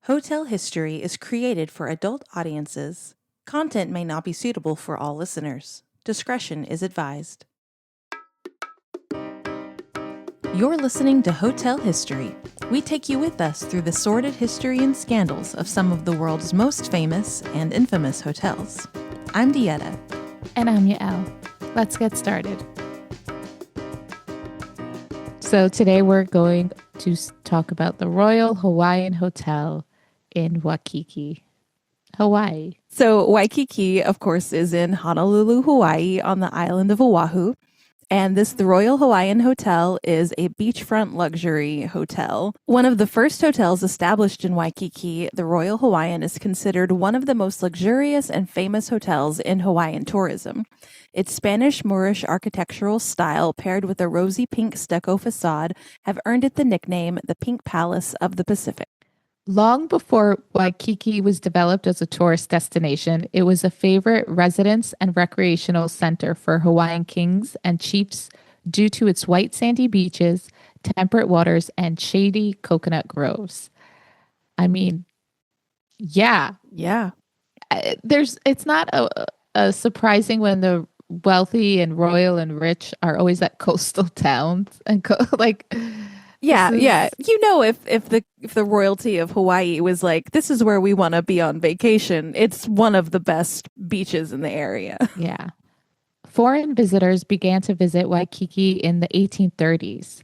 Hotel history is created for adult audiences. Content may not be suitable for all listeners. Discretion is advised. You're listening to Hotel History. We take you with us through the sordid history and scandals of some of the world's most famous and infamous hotels. I'm Dieta. And I'm Yael. Let's get started. So today we're going to talk about the Royal Hawaiian Hotel in Waikiki, Hawaii. So Waikiki, of course, is in Honolulu, Hawaii, on the island of Oahu. And the Royal Hawaiian Hotel is a beachfront luxury hotel. One of the first hotels established in Waikiki, the Royal Hawaiian is considered one of the most luxurious and famous hotels in Hawaiian tourism. Its Spanish Moorish architectural style paired with a rosy pink stucco facade have earned it the nickname the Pink Palace of the Pacific. Long before Waikiki was developed as a tourist destination, it was a favorite residence and recreational center for Hawaiian kings and chiefs due to its white sandy beaches, temperate waters, and shady coconut groves. I mean, yeah. It's not a surprising when the wealthy and royal and rich are always at coastal towns and Yeah. You know, if the royalty of Hawaii was like, this is where we want to be on vacation, it's one of the best beaches in the area. Yeah. Foreign visitors began to visit Waikiki in the 1830s.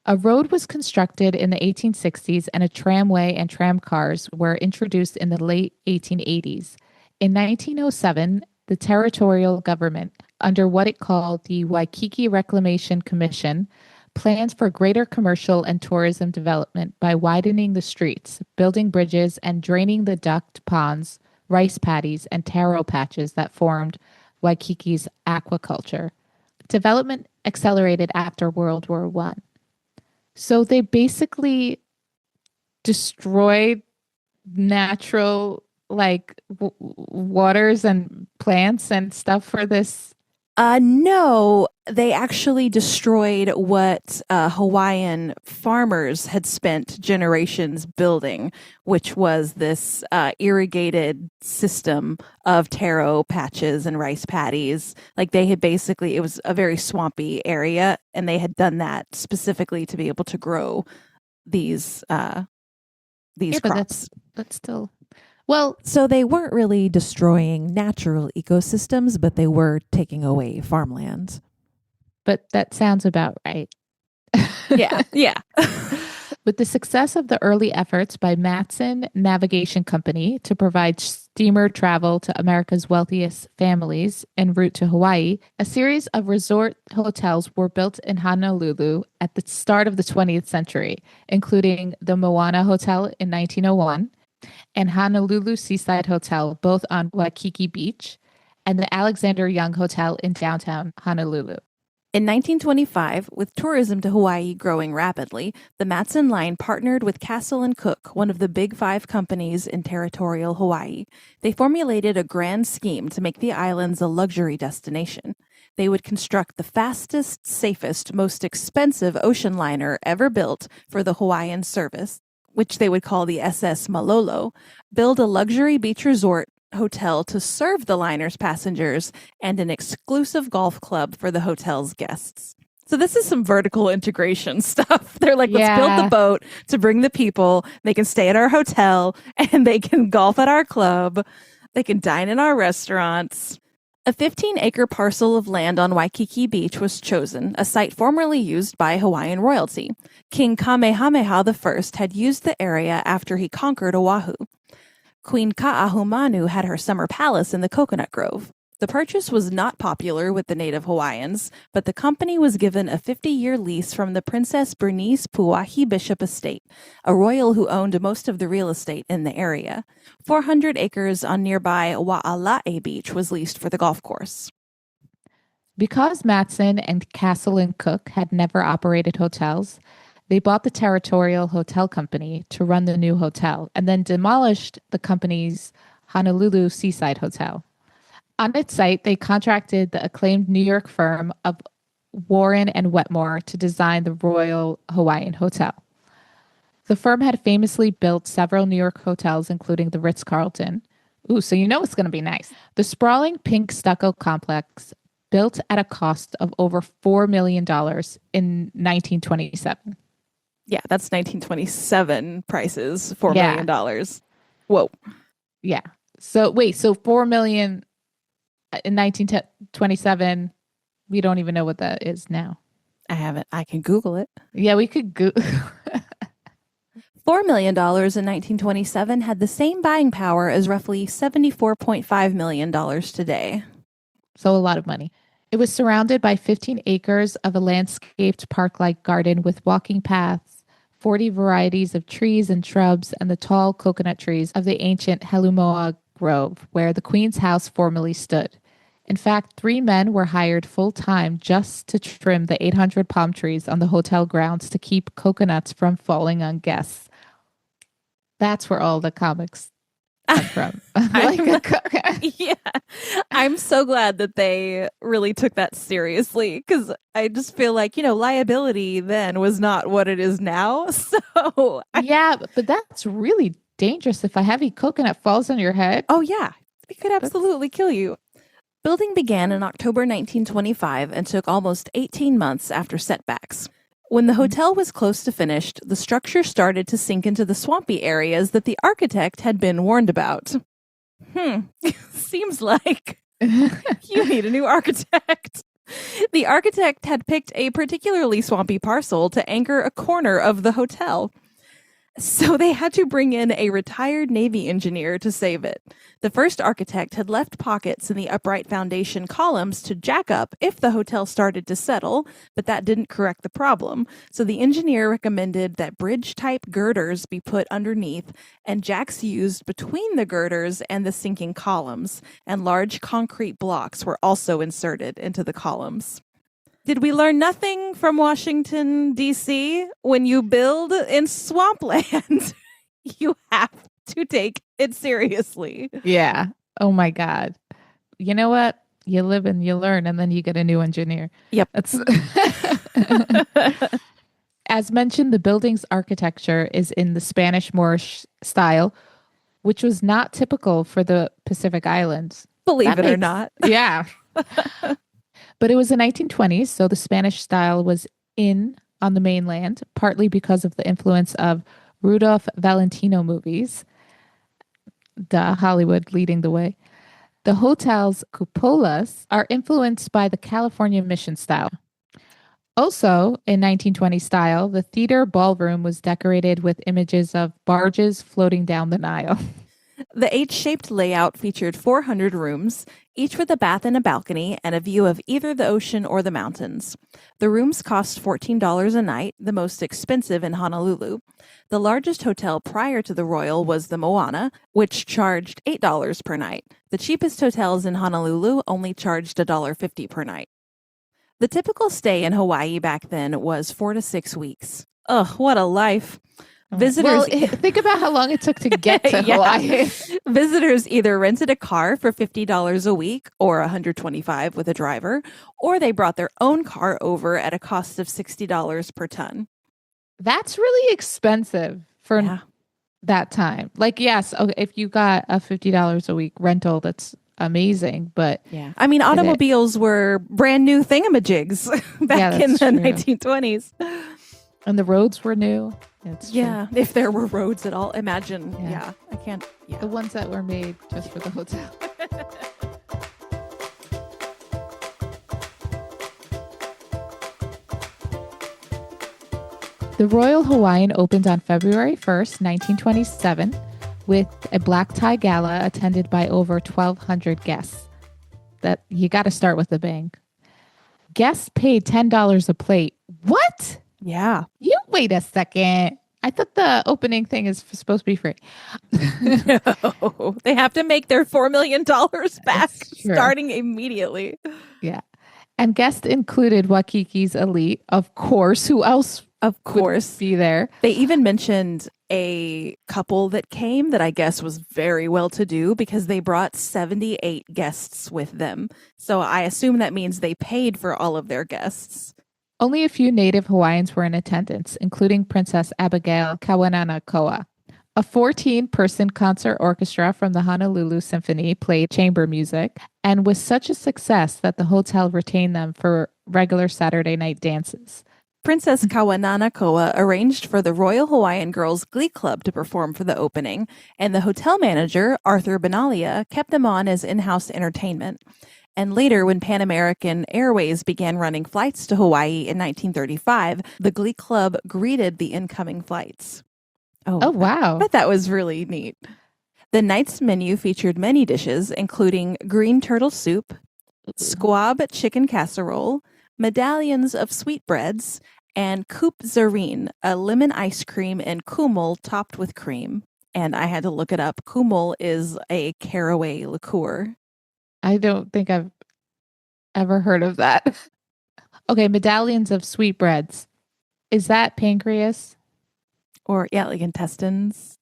A road was constructed in the 1860s and a tramway and tram cars were introduced in the late 1880s. In 1907, the territorial government, under what it called the Waikiki Reclamation Commission, plans for greater commercial and tourism development by widening the streets, building bridges, and draining the duck ponds, rice paddies, and taro patches that formed Waikiki's aquaculture. Development accelerated after World War I. So they basically destroyed natural waters and plants and stuff for this. No, they actually destroyed what Hawaiian farmers had spent generations building, which was this irrigated system of taro patches and rice paddies. Like they had basically, it was a very swampy area, and they had done that specifically to be able to grow these crops. But that's still... Well, so they weren't really destroying natural ecosystems, but they were taking away farmland. But that sounds about right. Yeah. With the success of the early efforts by Matson Navigation Company to provide steamer travel to America's wealthiest families en route to Hawaii, a series of resort hotels were built in Honolulu at the start of the 20th century, including the Moana Hotel in 1901, and Honolulu Seaside Hotel, both on Waikiki Beach, and the Alexander Young Hotel in downtown Honolulu. In 1925, with tourism to Hawaii growing rapidly, the Matson Line partnered with Castle & Cooke, one of the big five companies in territorial Hawaii. They formulated a grand scheme to make the islands a luxury destination. They would construct the fastest, safest, most expensive ocean liner ever built for the Hawaiian service, which they would call the SS Malolo, build a luxury beach resort hotel to serve the liner's passengers, and an exclusive golf club for the hotel's guests. So this is some vertical integration stuff. They're like, let's build the boat to bring the people. They can stay at our hotel, and they can golf at our club. They can dine in our restaurants. A 15-acre parcel of land on Waikiki Beach was chosen, a site formerly used by Hawaiian royalty. King Kamehameha I had used the area after he conquered Oahu. Queen Ka'ahumanu had her summer palace in the coconut grove. The purchase was not popular with the native Hawaiians, but the company was given a 50-year lease from the Princess Bernice Puahi Bishop Estate, a royal who owned most of the real estate in the area. 400 acres on nearby Wa'alae Beach was leased for the golf course. Because Matson and Castle & Cooke had never operated hotels, they bought the Territorial Hotel Company to run the new hotel and then demolished the company's Honolulu Seaside Hotel. On its site, they contracted the acclaimed New York firm of Warren and Wetmore to design the Royal Hawaiian Hotel. The firm had famously built several New York hotels, including the Ritz-Carlton. Ooh, so you know it's going to be nice. The sprawling pink stucco complex built at a cost of over $4 million in 1927. Yeah, that's 1927 prices, Yeah, $4 million. Whoa. yeah. So wait, so 4 million in 1927, we don't even know what that is now. I haven't. I can Google it. Yeah, we could go. $4 million in 1927 had the same buying power as roughly $74.5 million today. So a lot of money. It was surrounded by 15 acres of a landscaped park-like garden with walking paths, 40 varieties of trees and shrubs, and the tall coconut trees of the ancient Helumoa Grove, where the Queen's house formerly stood. In fact, 3 men were hired full-time just to trim the 800 palm trees on the hotel grounds to keep coconuts from falling on guests. That's where all the comics come from. Yeah. I'm so glad that they really took that seriously because I just feel like, liability then was not what it is now. Yeah, but that's really dangerous if a heavy coconut falls on your head. Oh, yeah, it could That's absolutely kill you. Building began in October 1925 and took almost 18 months after setbacks. When the hotel was close to finished, the structure started to sink into the swampy areas that the architect had been warned about. Seems like you need a new architect. The architect had picked a particularly swampy parcel to anchor a corner of the hotel. So they had to bring in a retired Navy engineer to save it. The first architect had left pockets in the upright foundation columns to jack up if the hotel started to settle, but that didn't correct the problem. So the engineer recommended that bridge-type girders be put underneath and jacks used between the girders and the sinking columns, and large concrete blocks were also inserted into the columns. Did we learn nothing from Washington, D.C.? When you build in swampland, you have to take it seriously. Yeah. Oh my God. You know what? You live and you learn, and then you get a new engineer. Yep. That's as mentioned, the building's architecture is in the Spanish Moorish style, which was not typical for the Pacific Islands. Believe it or not. Yeah. But it was the 1920s, so the Spanish style was in on the mainland, partly because of the influence of Rudolph Valentino movies, the Hollywood leading the way. The hotel's cupolas are influenced by the California mission style. Also, in 1920 style, the theater ballroom was decorated with images of barges floating down the Nile. The H-shaped layout featured 400 rooms, each with a bath and a balcony and a view of either the ocean or the mountains. The rooms cost $14 a night, the most expensive in Honolulu. The largest hotel prior to the Royal was the Moana, which charged $8 per night. The cheapest hotels in Honolulu only charged $1.50 per night. The typical stay in Hawaii back then was 4 to 6 weeks. Ugh, what a life. Visitors, well, think about how long it took to get to Hawaii. Visitors either rented a car for $50 a week or $125 with a driver, or they brought their own car over at a cost of $60 per ton. That's really expensive for that time. Like, yes, okay, if you got a $50 a week rental, that's amazing. But yeah, I mean, automobiles were brand new thingamajigs back in the 1920s. And the roads were new. Yeah, if there were roads at all. Imagine, I can't. Yeah. The ones that were made just for the hotel. The Royal Hawaiian opened on February 1st, 1927, with a black tie gala attended by over 1,200 guests. That you got to start with a bang. Guests paid $10 a plate. What? Yeah. You wait a second. I thought the opening thing is supposed to be free. No, they have to make their $4 million back starting immediately. Yeah. And guests included Waikiki's elite, of course. Who else? Of course. Be there. They even mentioned a couple that came that I guess was very well to do because they brought 78 guests with them. So I assume that means they paid for all of their guests. Only a few native Hawaiians were in attendance, including Princess Abigail Kawananakoa. A 14-person concert orchestra from the Honolulu Symphony played chamber music and was such a success that the hotel retained them for regular Saturday night dances. Princess Kawananakoa arranged for the Royal Hawaiian Girls Glee Club to perform for the opening, and the hotel manager, Arthur Benalia, kept them on as in-house entertainment. And later, when Pan American Airways began running flights to Hawaii in 1935, the Glee Club greeted the incoming flights. Oh, wow. But that was really neat. The night's menu featured many dishes, including green turtle soup, squab chicken casserole, medallions of sweetbreads, and coupe zarine, a lemon ice cream and kumul topped with cream. And I had to look it up. Kumul is a caraway liqueur. I don't think I've ever heard of that. Okay, medallions of sweetbreads. Is that pancreas? Or, yeah, like intestines.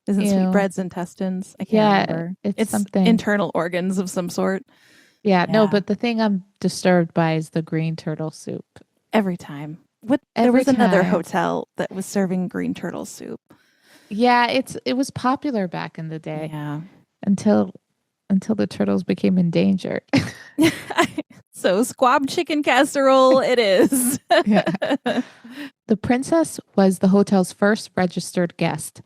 Isn't Ew. sweetbreads intestines? I can't remember. It's something. Internal organs of some sort. Yeah, no, but the thing I'm disturbed by is the green turtle soup. Every time. There was another hotel that was serving green turtle soup. Yeah, it was popular back in the day. Yeah. Until the turtles became endangered. So squab chicken casserole it is. The princess was the hotel's first registered guest,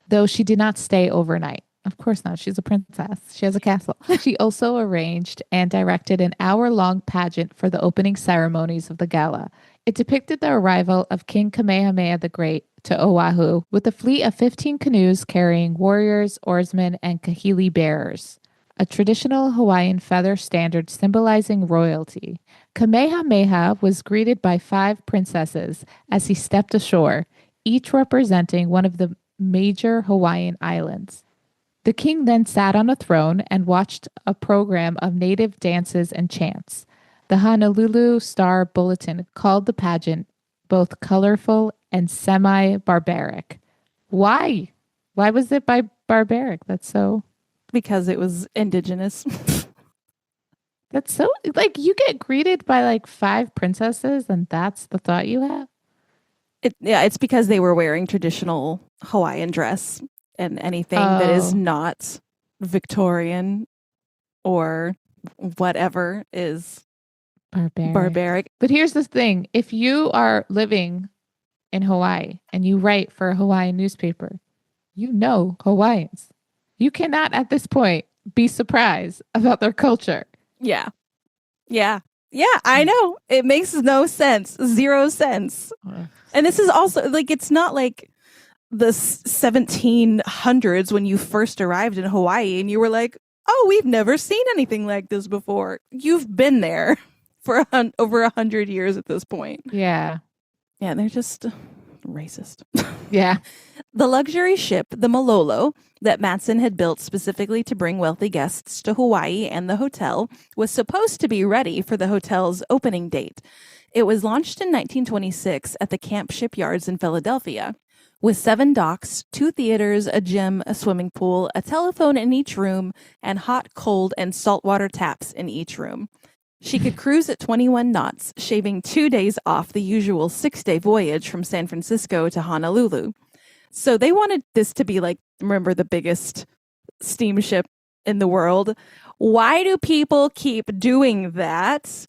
though she did not stay overnight. Of course not. She's a princess. She has a castle. She also arranged and directed an hour-long pageant for the opening ceremonies of the gala. It depicted the arrival of King Kamehameha the Great to Oahu with a fleet of 15 canoes carrying warriors, oarsmen, and kahili bearers, a traditional Hawaiian feather standard symbolizing royalty. Kamehameha was greeted by 5 princesses as he stepped ashore, each representing one of the major Hawaiian islands. The king then sat on a throne and watched a program of native dances and chants. The Honolulu Star Bulletin called the pageant both colorful and semi-barbaric. Why? Why was it barbaric? That's so... Because it was indigenous. That's so... Like, you get greeted by, like, 5 princesses and that's the thought you have? It's because they were wearing traditional Hawaiian dress. And anything that is not Victorian or whatever is barbaric. But here's the thing. If you are living in Hawaii and you write for a Hawaiian newspaper, you know Hawaiians. You cannot at this point be surprised about their culture. Yeah. Yeah. Yeah, I know. It makes no sense. 0 sense. And this is also like, it's not like the 1700s when you first arrived in Hawaii and you were like, oh, we've never seen anything like this before. You've been there for over 100 years at this point. Yeah. Yeah, they're just racist. Yeah. The luxury ship, the Malolo, that Matson had built specifically to bring wealthy guests to Hawaii and the hotel, was supposed to be ready for the hotel's opening date. It was launched in 1926 at the Camp Shipyards in Philadelphia. With 7 docks, 2 theaters, a gym, a swimming pool, a telephone in each room, and hot, cold, and saltwater taps in each room. She could cruise at 21 knots, shaving 2 days off the usual 6-day voyage from San Francisco to Honolulu. So they wanted this to be like, remember, the biggest steamship in the world. Why do people keep doing that?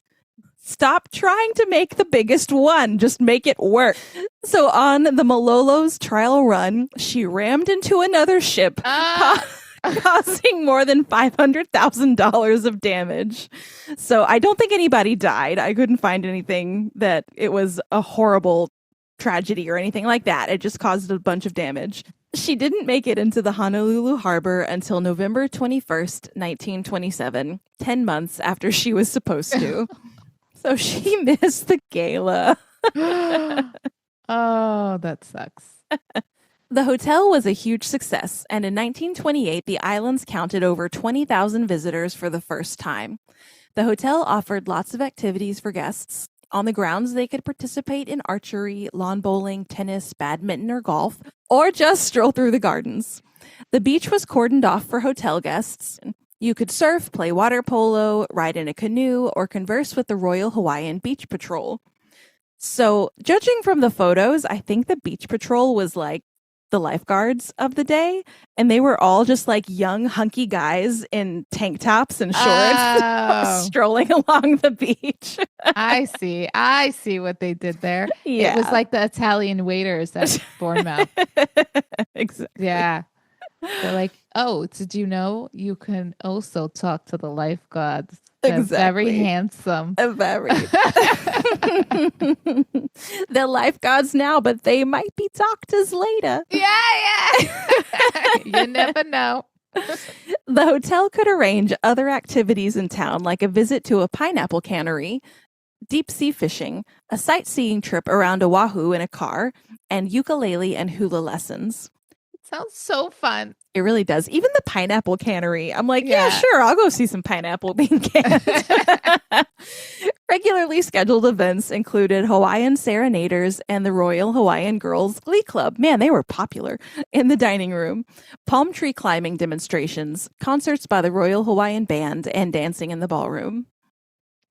Stop trying to make the biggest one. Just make it work. So on the Malolo's trial run, she rammed into another ship, causing more than $500,000 of damage. So I don't think anybody died. I couldn't find anything that it was a horrible tragedy or anything like that. It just caused a bunch of damage. She didn't make it into the Honolulu harbor until November 21st, 1927, 10 months after she was supposed to. So she missed the gala. Oh, that sucks. The hotel was a huge success, and in 1928, the islands counted over 20,000 visitors for the first time. The hotel offered lots of activities for guests. On the grounds, they could participate in archery, lawn bowling, tennis, badminton, or golf, or just stroll through the gardens. The beach was cordoned off for hotel guests. You could surf, play water polo, ride in a canoe, or converse with the Royal Hawaiian Beach Patrol. So, judging from the photos, I think the beach patrol was like the lifeguards of the day, and they were all just like young, hunky guys in tank tops and shorts Oh, strolling along the beach. I see. I see what they did there. It was Yeah. like the Italian waiters at Bournemouth. Exactly. Yeah. They're like, oh, did you know you can also talk to the lifeguards? They're very Exactly. handsome. Very. They're lifeguards now, but they might be doctors later. Yeah, yeah. You never know. The hotel could arrange other activities in town, like a visit to a pineapple cannery, deep sea fishing, a sightseeing trip around Oahu in a car, and ukulele and hula lessons. Sounds so fun. It really does. Even the pineapple cannery. I'm like, yeah, Yeah. sure, I'll go see some pineapple being canned. Regularly scheduled events included Hawaiian serenaders and the Royal Hawaiian Girls Glee Club. Man, they were popular in the dining room. Palm tree climbing demonstrations, concerts by the Royal Hawaiian Band, and dancing in the ballroom.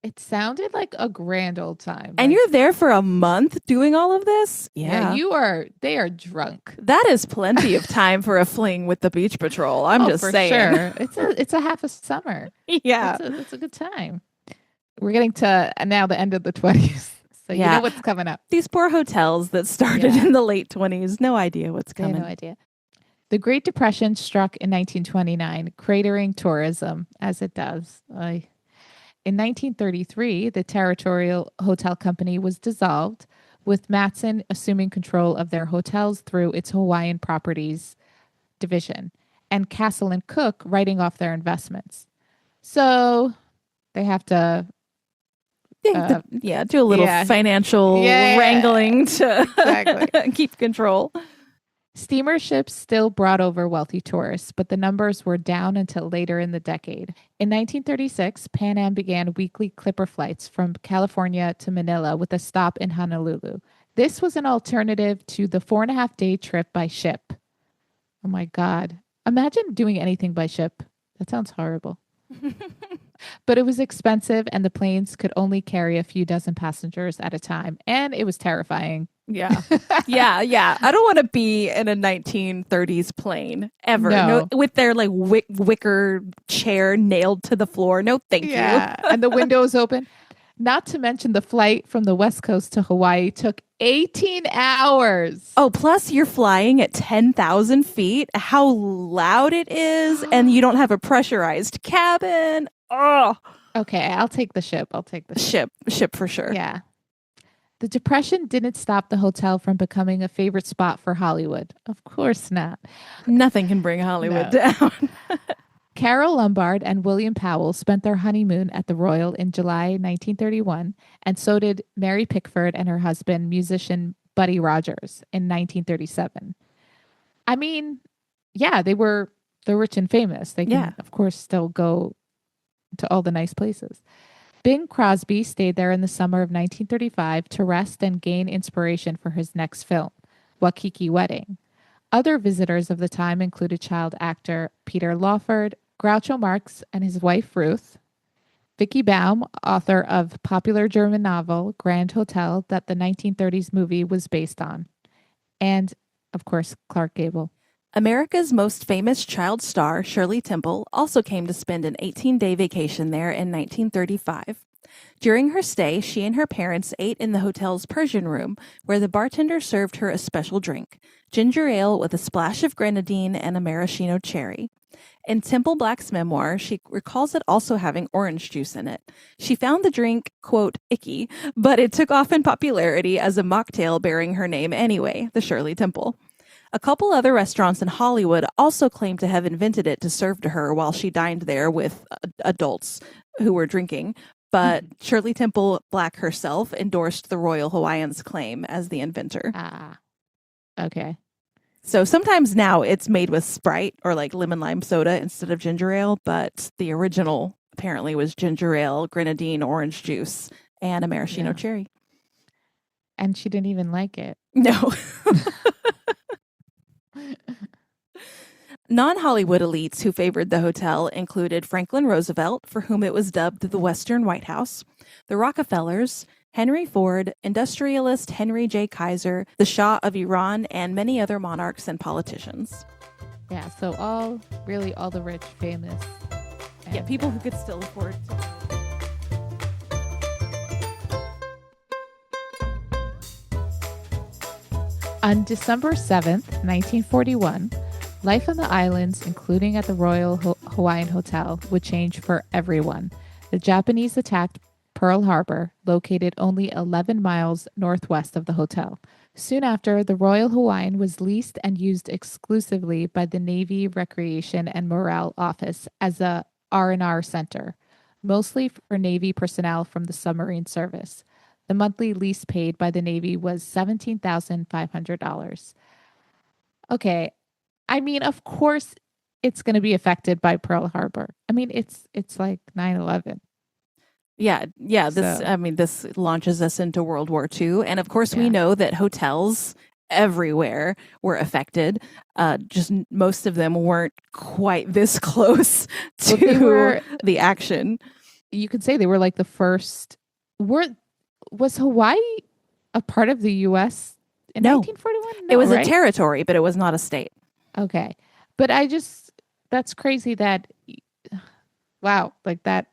It sounded like a grand old time. And Like, you're there for a month doing all of this? yeah, they are drunk. That is plenty of time for a fling with the beach patrol. I'm Oh, just for saying. sure. It's a half a summer. Yeah. It's a good time. We're getting to now the end of the 20s. So you Yeah. know what's coming up. These poor hotels that started Yeah. in the late 20s, no idea what's They have coming. no idea. The Great Depression struck in 1929, cratering tourism as it does. In 1933, the Territorial Hotel Company was dissolved, with Matson assuming control of their hotels through its Hawaiian Properties division, and Castle and Cook writing off their investments. So they have to, Do a little yeah, financial yeah, wrangling to exactly. keep control. Steamer ships still brought over wealthy tourists, but the numbers were down until later in the decade. In 1936, Pan Am began weekly clipper flights from California to Manila with a stop in Honolulu. This was an alternative to the 4.5 day trip by ship. Oh my God. Imagine doing anything by ship. That sounds horrible. But it was expensive, and the planes could only carry a few dozen passengers at a time, and it was terrifying. Yeah. Yeah. I don't want to be in a 1930s plane ever. No. With their like wicker chair nailed to the floor. No, thank you. And the windows open. Not to mention the flight from the West Coast to Hawaii took 18 hours. Oh, plus you're flying at 10,000 feet. How loud it is, and you don't have a pressurized cabin. Oh, Okay, I'll take the ship. ship for sure. Yeah. The Depression didn't stop the hotel from becoming a favorite spot for Hollywood. Of course not. Nothing can bring Hollywood No. down. Carol Lombard and William Powell spent their honeymoon at the Royal in July 1931, and so did Mary Pickford and her husband, musician Buddy Rogers, in 1937. I mean, yeah, they're rich and famous. They can, Yeah. of course, still go to all the nice places. Bing Crosby stayed there in the summer of 1935 to rest and gain inspiration for his next film, Waikiki Wedding. Other visitors of the time included child actor Peter Lawford, Groucho Marx and his wife Ruth, Vicky Baum, author of popular German novel Grand Hotel that the 1930s movie was based on, and, of course, Clark Gable. America's most famous child star, Shirley Temple, also came to spend an 18-day vacation there in 1935. During her stay, she and her parents ate in the hotel's Persian room, where the bartender served her a special drink, ginger ale with a splash of grenadine and a maraschino cherry. In Temple Black's memoir, she recalls it also having orange juice in it. She found the drink, quote, icky, but it took off in popularity as a mocktail bearing her name anyway, the Shirley Temple. A couple other restaurants in Hollywood also claimed to have invented it to serve to her while she dined there with adults who were drinking. But Shirley Temple Black herself endorsed the Royal Hawaiian's claim as the inventor. Ah, okay. So sometimes now it's made with Sprite or like lemon lime soda instead of ginger ale, but the original apparently was ginger ale, grenadine, orange juice, and a maraschino cherry. And she didn't even like it. No. Non-Hollywood elites who favored the hotel included Franklin Roosevelt, for whom it was dubbed the Western White House, the Rockefellers, Henry Ford, industrialist Henry J. Kaiser, the Shah of Iran, and many other monarchs and politicians. Yeah, so all really all the rich, famous. Yeah, And, people who could still afford to. On December 7th, 1941, life on the islands, including at the Royal Hawaiian Hotel, would change for everyone. The Japanese attacked Pearl Harbor, located only 11 miles northwest of the hotel. Soon after, the Royal Hawaiian was leased and used exclusively by the Navy Recreation and Morale Office as a R&R center, mostly for Navy personnel from the submarine service. The monthly lease paid by the Navy was $17,500. Okay, I mean, of course, it's going to be affected by Pearl Harbor. I mean, it's like 9/11. Yeah. This, So, I mean, this launches us into World War II. And of course, we yeah. know that hotels everywhere were affected. Just most of them weren't quite this close Well, to the action. You could say they were like the first. Was Hawaii a part of the U.S. in No. 1941? It was right? a territory, but it was not a state. Okay. But that's crazy that, wow, like that,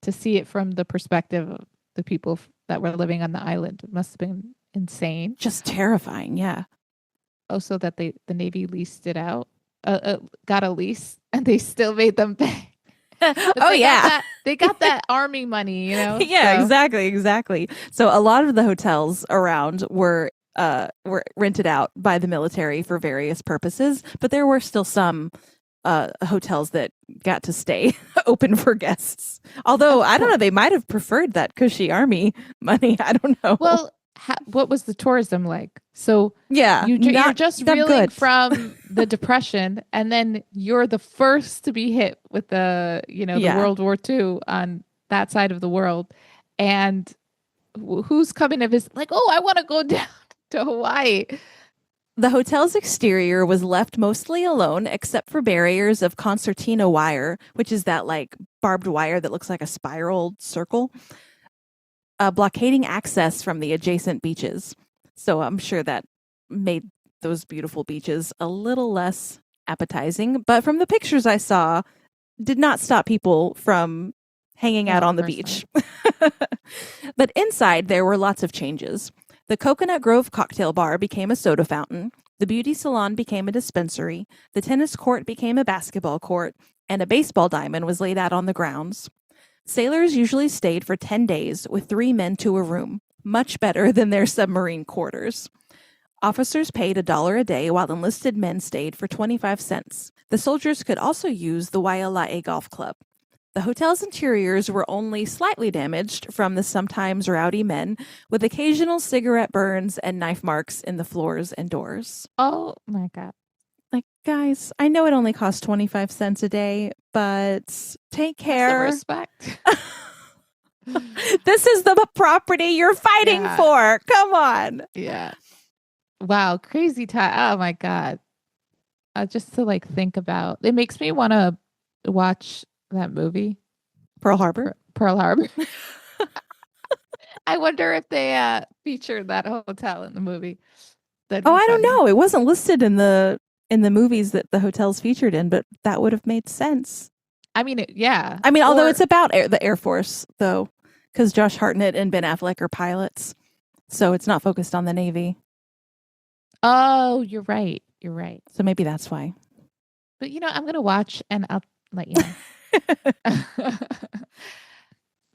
to see it from the perspective of the people that were living on the island, it must have been insane. Just terrifying. Yeah. Also, that the Navy leased it out, got a lease, and they still made them pay. Oh, yeah. They got that army money, Yeah, so. exactly. So a lot of the hotels around were rented out by the military for various purposes, but there were still some hotels that got to stay open for guests. Although I don't know, they might have preferred that cushy army money. I don't know. Well, what was the tourism like? So yeah, you're just reeling good. from the Depression, and then you're the first to be hit with the World War II on that side of the world, and who's coming to visit? Like, oh, I want to go down to Hawaii. The hotel's exterior was left mostly alone, except for barriers of concertina wire, which is that like barbed wire that looks like a spiral circle, blockading access from the adjacent beaches. So I'm sure that made those beautiful beaches a little less appetizing. But from the pictures I saw, did not stop people from hanging out on the beach. But inside, there were lots of changes. The Coconut Grove cocktail bar became a soda fountain. The beauty salon became a dispensary. The tennis court became a basketball court. And a baseball diamond was laid out on the grounds. Sailors usually stayed for 10 days with 3 men to a room, much better than their submarine quarters. Officers paid $1 a day while enlisted men stayed for 25 cents. The soldiers could also use the Waialae Golf Club. The hotel's interiors were only slightly damaged from the sometimes rowdy men, with occasional cigarette burns and knife marks in the floors and doors. Oh my God. Like, guys, I know it only costs 25 cents a day, but take care. Have some respect. This is the property you're fighting for. Come on. Yeah. Wow. Crazy time. Oh my God. Just to like think about, it makes me want to watch that movie, Pearl Harbor. I wonder if they featured that hotel in the movie. I don't know. It wasn't listed in the movies that the hotel's featured in, but that would have made sense. I mean, yeah. I mean, although it's about the Air Force, though, because Josh Hartnett and Ben Affleck are pilots, so it's not focused on the Navy. Oh, you're right. So maybe that's why. But I'm gonna watch and I'll let you know.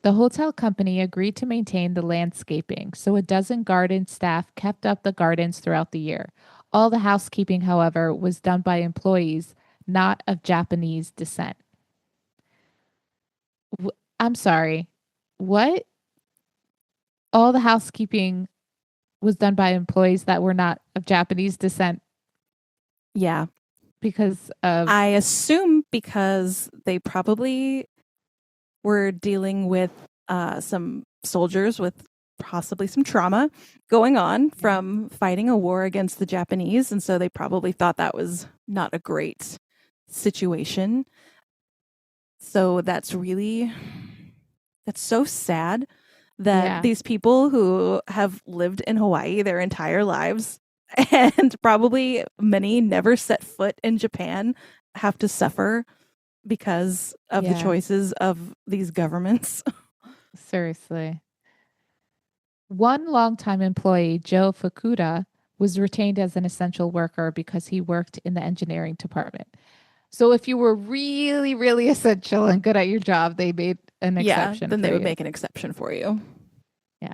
The hotel company agreed to maintain the landscaping, so a dozen garden staff kept up the gardens throughout the year. All the housekeeping, however, was done by employees not of Japanese descent. I'm sorry. What? All the housekeeping was done by employees that were not of Japanese descent? Yeah. Because of... I assume because they probably were dealing with some soldiers with possibly some trauma going on from fighting a war against the Japanese. And so they probably thought that was not a great situation. So that's so sad. that Yeah. these people who have lived in Hawaii their entire lives and probably many never set foot in Japan have to suffer because of the Yeah. choices of these governments. Seriously. One longtime employee, Joe Fukuda, was retained as an essential worker because he worked in the engineering department. So if you were really, really essential and good at your job, they made an Yeah, exception then for they would you. make an exception for you. Yeah.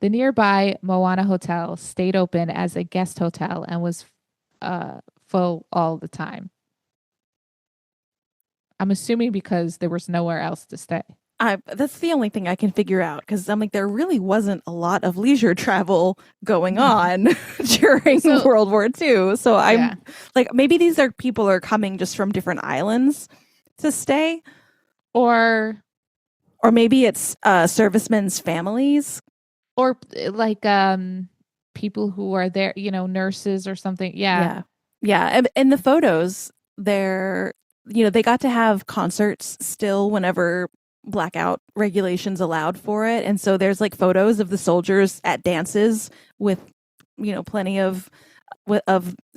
The nearby Moana Hotel stayed open as a guest hotel and was full all the time. I'm assuming because there was nowhere else to stay. That's the only thing I can figure out because I'm like, there really wasn't a lot of leisure travel going on during So, World War II. So yeah. I'm like, maybe these are people are coming just from different islands to stay, Or or maybe it's servicemen's families. or like people who are there, nurses or something. Yeah. Yeah, yeah. And in the photos, they're they got to have concerts still whenever blackout regulations allowed for it, and so there's like photos of the soldiers at dances with plenty of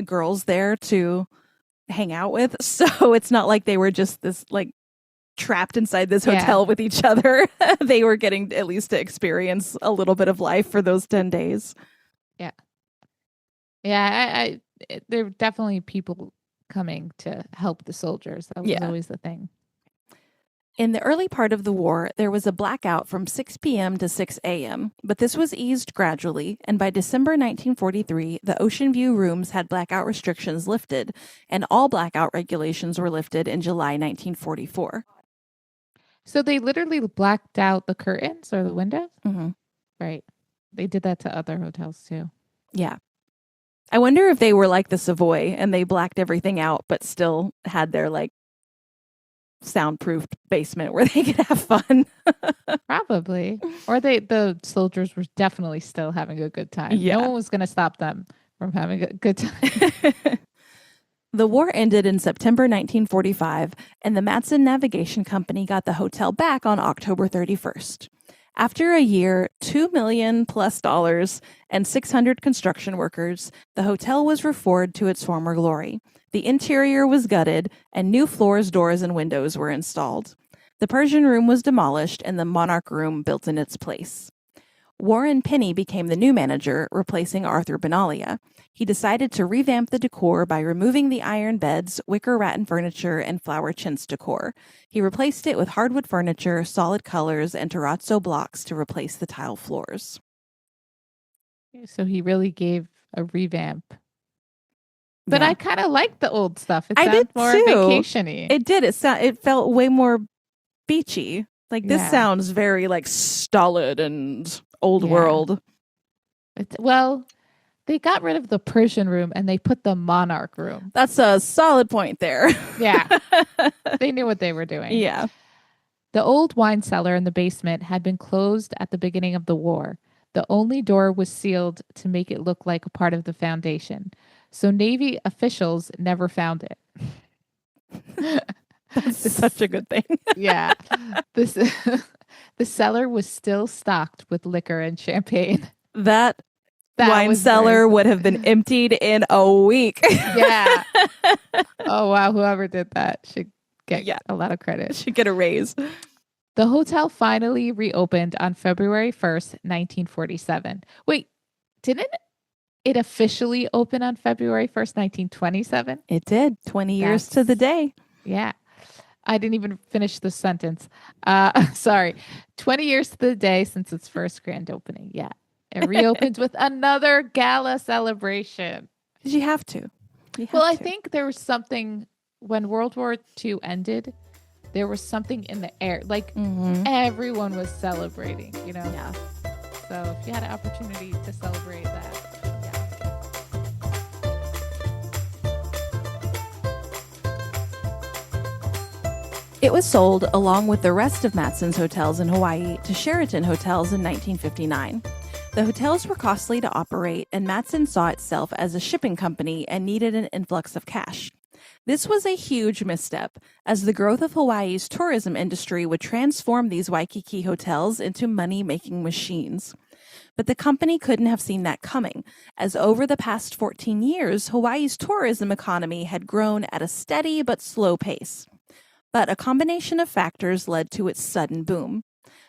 girls there to hang out with. So it's not like they were just this like trapped inside this Yeah. hotel with each other. They were getting at least to experience a little bit of life for those 10 days. Yeah. Yeah, there were definitely people coming to help the soldiers. That was Yeah. always the thing. In the early part of the war, there was a blackout from 6 p.m. to 6 a.m., but this was eased gradually, and by December 1943, the Ocean View rooms had blackout restrictions lifted, and all blackout regulations were lifted in July 1944. So they literally blacked out the curtains or the windows? Mm-hmm. Right. They did that to other hotels too. Yeah. I wonder if they were like the Savoy and they blacked everything out, but still had their like soundproofed basement where they could have fun. Probably. Or the soldiers were definitely still having a good time. Yeah. No one was going to stop them from having a good time. The war ended in September 1945, and the Matson Navigation Company got the hotel back on October 31st. After a year, $2 million plus, and 600 construction workers, the hotel was restored to its former glory. The interior was gutted, and new floors, doors, and windows were installed. The Persian room was demolished, and the Monarch room built in its place. Warren Penny became the new manager, replacing Arthur Benalia. He decided to revamp the decor by removing the iron beds, wicker rattan furniture, and flower chintz decor. He replaced it with hardwood furniture, solid colors, and terrazzo blocks to replace the tile floors. So he really gave a revamp. But Yeah. I kind of like the old stuff. It I sounds did more too. vacation-y. It did. It felt way more beachy. Like this Yeah. sounds very like stolid and old world. Well, they got rid of the Persian room and they put the Monarch room. That's a solid point there. Yeah. They knew what they were doing. Yeah. The old wine cellar in the basement had been closed at the beginning of the war. The only door was sealed to make it look like a part of the foundation. So Navy officials never found it. That's such a good thing. Yeah. This the cellar was still stocked with liquor and champagne. That That wine was cellar very- would have been emptied in a week. Yeah. Oh wow, whoever did that should get a lot of credit. Should get a raise. The hotel finally reopened on February 1st, 1947. Wait, didn't it officially open on February 1st, 1927? It did. 20 years to the day. Yeah. I didn't even finish the sentence. Sorry. 20 years to the day since its first grand opening. Yeah. It reopened with another gala celebration. Did you have to? I think there was something when World War II ended, there was something in the air. Like everyone was celebrating, Yeah. So if you had an opportunity to celebrate that, It was sold, along with the rest of Matson's hotels in Hawaii, to Sheraton Hotels in 1959. The hotels were costly to operate, and Matson saw itself as a shipping company and needed an influx of cash. This was a huge misstep, as the growth of Hawaii's tourism industry would transform these Waikiki hotels into money-making machines. But the company couldn't have seen that coming, as over the past 14 years, Hawaii's tourism economy had grown at a steady but slow pace. But a combination of factors led to its sudden boom.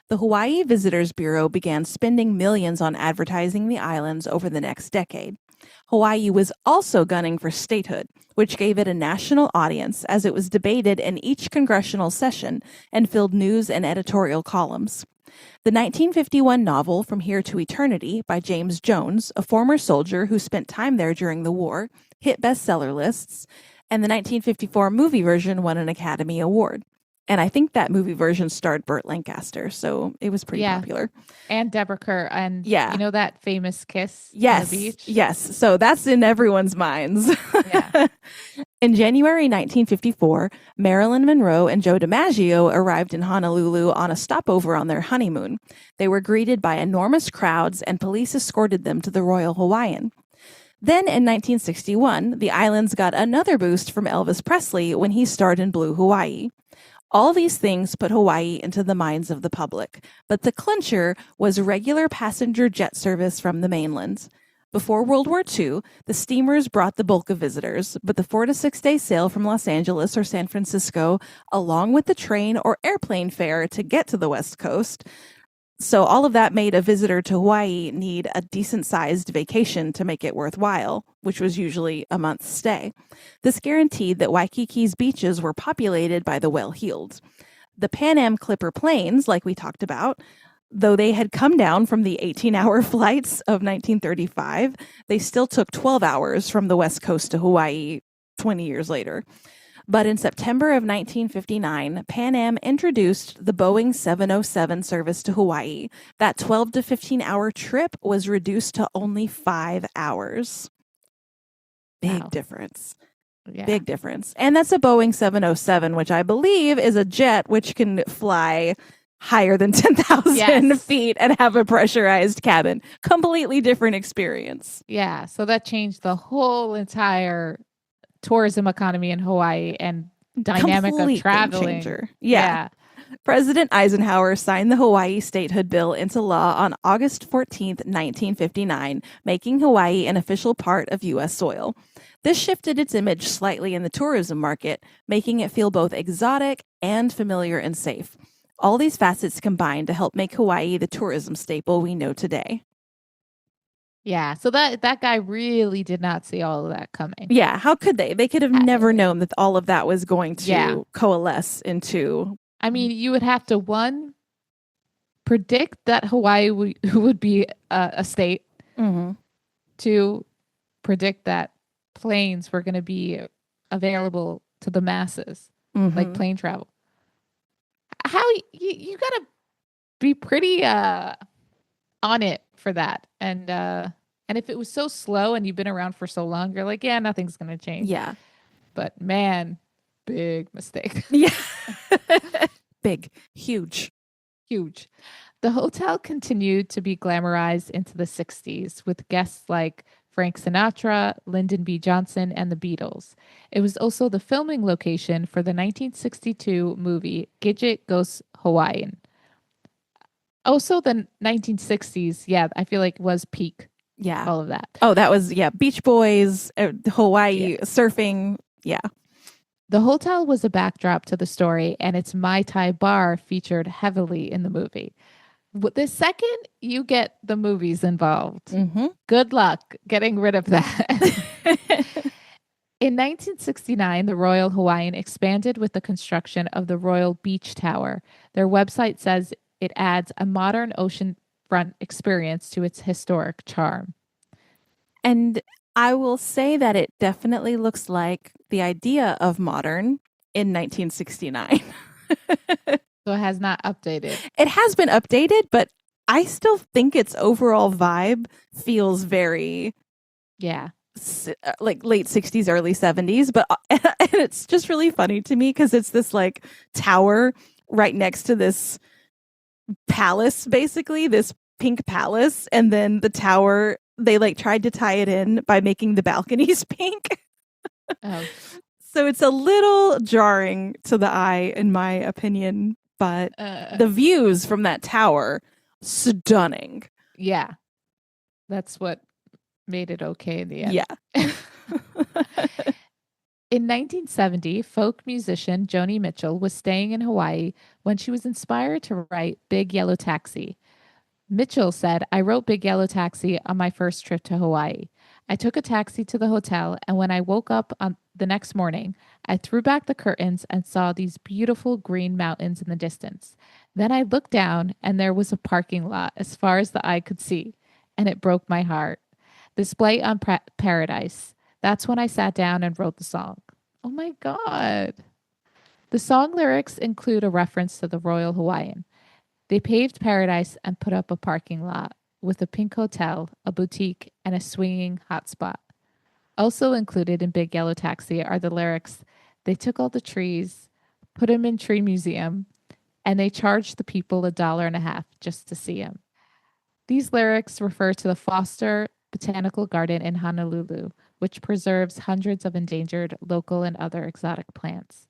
The Hawaii Visitors Bureau began spending millions on advertising the islands over the next decade. Hawaii was also gunning for statehood, which gave it a national audience as it was debated in each congressional session and filled news and editorial columns. The 1951 novel From Here to Eternity by James Jones, a former soldier who spent time there during the war, hit bestseller lists, and the 1954 movie version won an Academy Award. And I think that movie version starred Burt Lancaster, so it was pretty popular. And Deborah Kerr, and you know that famous kiss on the beach? Yes, so that's in everyone's minds. Yeah. In January 1954, Marilyn Monroe and Joe DiMaggio arrived in Honolulu on a stopover on their honeymoon. They were greeted by enormous crowds, and police escorted them to the Royal Hawaiian. Then in 1961, the islands got another boost from Elvis Presley when he starred in Blue Hawaii. All these things put Hawaii into the minds of the public, but the clincher was regular passenger jet service from the mainland. Before World War II, the steamers brought the bulk of visitors, but the 4 to 6 day sail from Los Angeles or San Francisco, along with the train or airplane fare to get to the West Coast. So all of that made a visitor to Hawaii need a decent-sized vacation to make it worthwhile, which was usually a month's stay. This guaranteed that Waikiki's beaches were populated by the well-heeled. The Pan Am Clipper planes, like we talked about, though they had come down from the 18-hour flights of 1935, they still took 12 hours from the West Coast to Hawaii 20 years later. But in September of 1959, Pan Am introduced the Boeing 707 service to Hawaii. That 12 to 15-hour trip was reduced to only 5 hours. Big difference. Yeah. Big difference. And that's a Boeing 707, which I believe is a jet which can fly higher than 10,000 feet and have a pressurized cabin. Completely different experience. Yeah. So that changed the whole entire tourism economy in Hawaii and dynamic of traveling. Yeah. President Eisenhower signed the Hawaii statehood bill into law on August 14th, 1959, making Hawaii an official part of U.S. soil. This shifted its image slightly in the tourism market, making it feel both exotic and familiar and safe. All these facets combined to help make Hawaii the tourism staple we know today. Yeah, so that guy really did not see all of that coming. Yeah, how could they? They could have never known that all of that was going to coalesce into... I mean, you would have to, one, predict that Hawaii would be a state. Mm-hmm. Two, predict that planes were going to be available to the masses, like plane travel. How you got to be pretty on it for that. And if it was so slow and you've been around for so long, you're like, yeah, nothing's going to change. Yeah. But man, big mistake. Yeah. Big, huge. The hotel continued to be glamorized into the 60s with guests like Frank Sinatra, Lyndon B. Johnson, and the Beatles. It was also the filming location for the 1962 movie Gidget Goes Hawaiian. Also, the 1960s, I feel like was peak. Yeah. All of that. Oh, that was, Beach Boys, Hawaii, surfing. Yeah. The hotel was a backdrop to the story, and its Mai Tai bar featured heavily in the movie. The second you get the movies involved, good luck getting rid of that. In 1969, the Royal Hawaiian expanded with the construction of the Royal Beach Tower. Their website says it adds a modern oceanfront experience to its historic charm. And I will say that it definitely looks like the idea of modern in 1969. So it has not updated. It has been updated, but I still think its overall vibe feels very, like late 60s, early 70s. But and it's just really funny to me because it's this like tower right next to this palace, basically this pink palace, and then the tower. They like tried to tie it in by making the balconies pink. Oh. So it's a little jarring to the eye, in my opinion, but the views from that tower, stunning. Yeah, that's what made it okay in the end. Yeah. In 1970, folk musician Joni Mitchell was staying in Hawaii when she was inspired to write Big Yellow Taxi. Mitchell said, I wrote Big Yellow Taxi on my first trip to Hawaii. I took a taxi to the hotel, and when I woke up on the next morning, I threw back the curtains and saw these beautiful green mountains in the distance. Then I looked down, and there was a parking lot as far as the eye could see, and it broke my heart. Display on Paradise. That's when I sat down and wrote the song. Oh my God. The song lyrics include a reference to the Royal Hawaiian. They paved paradise and put up a parking lot with a pink hotel, a boutique, and a swinging hotspot. Also included in Big Yellow Taxi are the lyrics, they took all the trees, put them in Tree Museum, and they charged the people $1.50 just to see them. These lyrics refer to the Foster Botanical Garden in Honolulu, which preserves hundreds of endangered local and other exotic plants.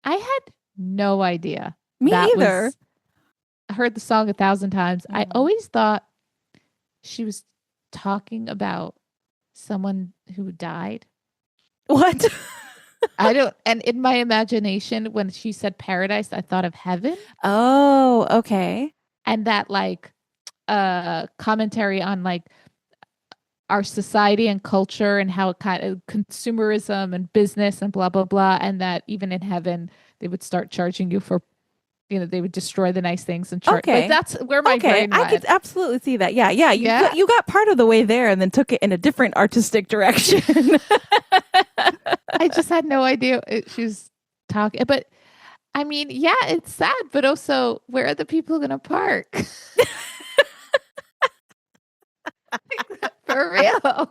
I had no idea. Me either. I heard the song 1,000 times. I always thought she was talking about someone who died. What? I don't, and in my imagination, when she said paradise, I thought of heaven. Oh, okay. And that like commentary on like our society and culture and how it kind of consumerism and business and blah blah blah, and that even in heaven they would start charging you for, they would destroy the nice things and charge. Okay. Like, that's where my brain went. I could absolutely see that. Yeah. You got part of the way there and then took it in a different artistic direction. I just had no idea she was talking. But I mean, yeah, it's sad, but also, where are the people going to park? For real.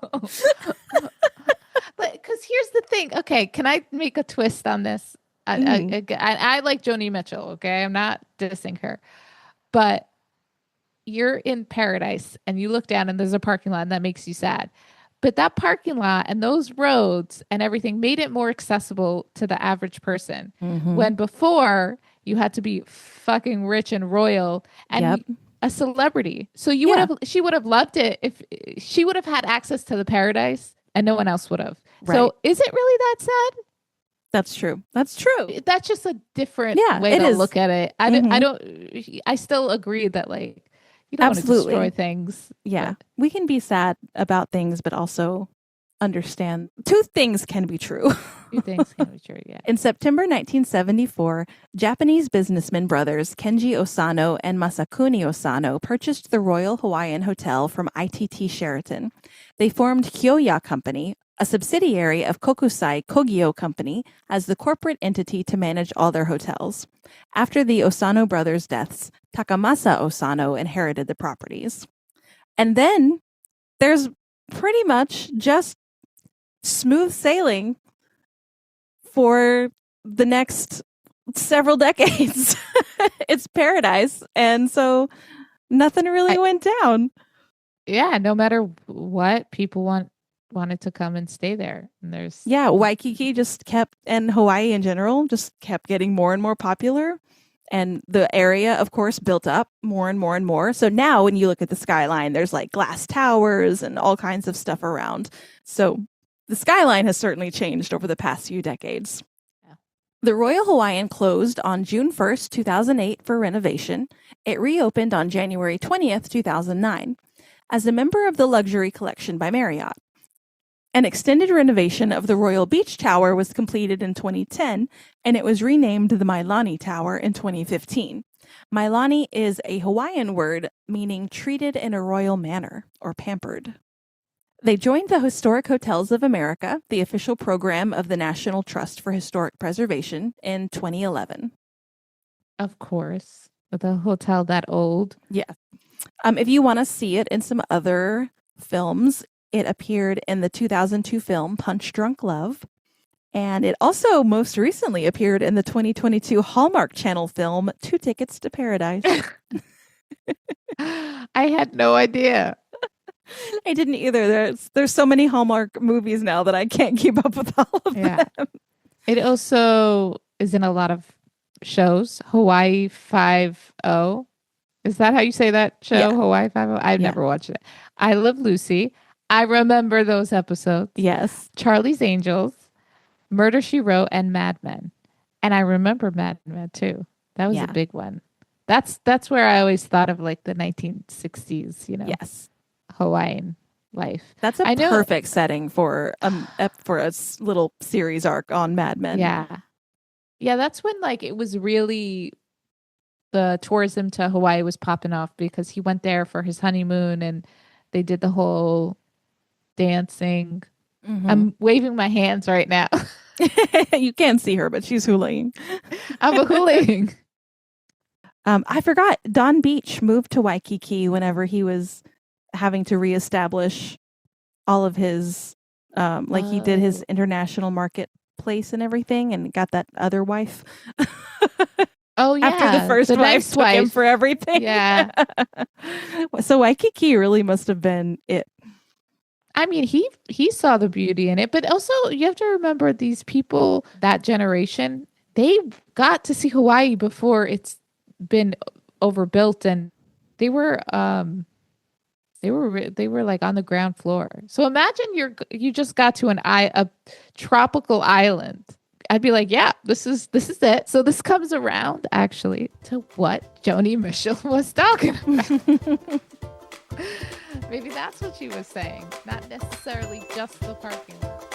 Because here's the thing. Okay, can I make a twist on this? I like Joni Mitchell, okay? I'm not dissing her. But you're in paradise and you look down and there's a parking lot and that makes you sad. But that parking lot and those roads and everything made it more accessible to the average person. When before you had to be fucking rich and royal and a celebrity. So she would have loved it if she would have had access to the paradise and no one else would have. Right. So is it really that sad? That's true. That's true. That's just a different way to look at it. I still agree that like you don't want to destroy things. Yeah. But we can be sad about things, but also understand two things can be true. Two things can be true, yeah. In September 1974, Japanese businessmen brothers Kenji Osano and Masakuni Osano purchased the Royal Hawaiian Hotel from ITT Sheraton. They formed Kyoya Company, a subsidiary of Kokusai Kogyo Company, as the corporate entity to manage all their hotels. After the Osano brothers' deaths, Takamasa Osano inherited the properties. And then there's pretty much just smooth sailing for the next several decades. It's paradise. And so nothing really went down. Yeah, no matter what, people wanted to come and stay there. And Waikiki just kept, and Hawaii in general, just kept getting more and more popular. And the area, of course, built up more and more and more. So now when you look at the skyline, there's like glass towers and all kinds of stuff around. So the skyline has certainly changed over the past few decades. Yeah. The Royal Hawaiian closed on June 1st, 2008 for renovation. It reopened on January 20th, 2009 as a member of the Luxury Collection by Marriott. An extended renovation of the Royal Beach Tower was completed in 2010, and it was renamed the Mailani Tower in 2015. Mailani is a Hawaiian word meaning treated in a royal manner or pampered. They joined the Historic Hotels of America, the official program of the National Trust for Historic Preservation, in 2011. Of course, with a hotel that old. Yeah. If you want to see it in some other films, it appeared in the 2002 film Punch Drunk Love, and it also most recently appeared in the 2022 Hallmark Channel film 2 Tickets to Paradise. I had no idea. I didn't either. There's so many Hallmark movies now that I can't keep up with all of them. It also is in a lot of shows. Hawaii 5-0. Is that how you say that show? Yeah. Hawaii 5-0? I've Yeah. never watched it. I Love Lucy. I remember those episodes. Yes. Charlie's Angels, Murder, She Wrote, and Mad Men. And I remember Mad Men too. That was a Yeah. big one. That's where I always thought of like the 1960s, Yes. Hawaiian life. That's a I know. perfect setting for a little series arc on Mad Men. Yeah. Yeah, that's when like it was really the tourism to Hawaii was popping off because he went there for his honeymoon and they did the whole dancing. I'm waving my hands right now. You can't see her, but she's hulaing. I'm a hulaing. I forgot Don Beach moved to Waikiki whenever he was having to reestablish all of his like he did his international marketplace and everything and got that other wife. Oh yeah. After the first wife took him for everything. Yeah. So Waikiki really must have been it. I mean, he saw the beauty in it, but also you have to remember these people, that generation, they got to see Hawaii before it's been overbuilt, and they were like on the ground floor. So imagine you just got to a tropical island. I'd be like, yeah, this is it. So this comes around actually to what Joni Mitchell was talking about. Maybe that's what she was saying, not necessarily just the parking lot.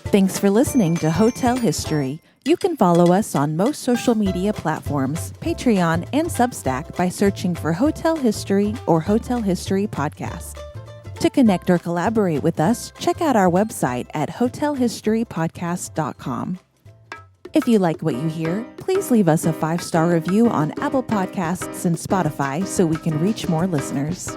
Thanks for listening to Hotel History. You can follow us on most social media platforms, Patreon, and Substack by searching for Hotel History or Hotel History Podcast. To connect or collaborate with us, check out our website at hotelhistorypodcast.com. If you like what you hear, please leave us a 5-star review on Apple Podcasts and Spotify so we can reach more listeners.